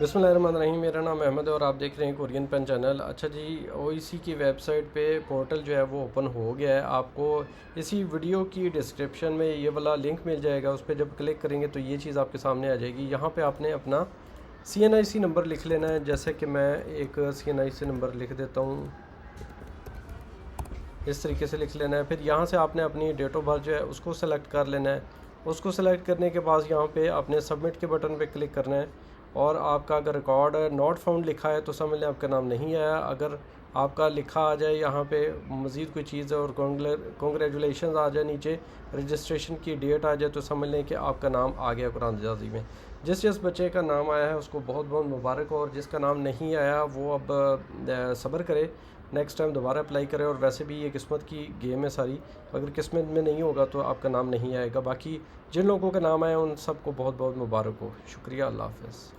बिस्मिल्लाहिर्रहमानिर्रहीम। मेरा नाम अहमद है और आप देख रहे हैं कोरियन पेन चैनल। अच्छा जी, ओईसी की वेबसाइट पे पोर्टल जो है वो ओपन हो गया है। आपको इसी वीडियो की डिस्क्रिप्शन में ये वाला लिंक मिल जाएगा, उस पर जब क्लिक करेंगे तो ये चीज़ आपके सामने आ जाएगी। यहाँ पे आपने अपना CNIC नंबर लिख लेना है। जैसे कि मैं एक CNIC नंबर लिख देता हूँ, इस तरीके से लिख लेना है। फिर यहाँ से आपने अपनी डेट ऑफ बर्थ जो है उसको सेलेक्ट कर लेना है। उसको सेलेक्ट करने के बाद यहाँ पे आपने सबमिट के बटन पे क्लिक करना है और आपका अगर रिकॉर्ड नॉट फाउंड लिखा है तो समझ लें आपका नाम नहीं आया। अगर आपका लिखा आ जाए यहाँ पे मज़ीद कोई चीज़ और कॉन्ग्रेचुलेशन आ जाए, नीचे रजिस्ट्रेशन की डेट आ जाए, तो समझ लें कि आपका नाम आ गया कुरान-ए-जाज़ी में। जिस बच्चे का नाम आया है उसको बहुत बहुत मुबारक हो, और जिसका नाम नहीं आया वो अब सब्र करे, नेक्स्ट टाइम दोबारा अप्लाई करें। और वैसे भी ये किस्मत की गेम है सारी, अगर किस्मत में नहीं होगा तो आपका नाम नहीं आएगा। बाकी जिन लोगों का नाम आया उन सबको बहुत बहुत मुबारक हो। शुक्रिया, अल्लाह हाफ़िज़।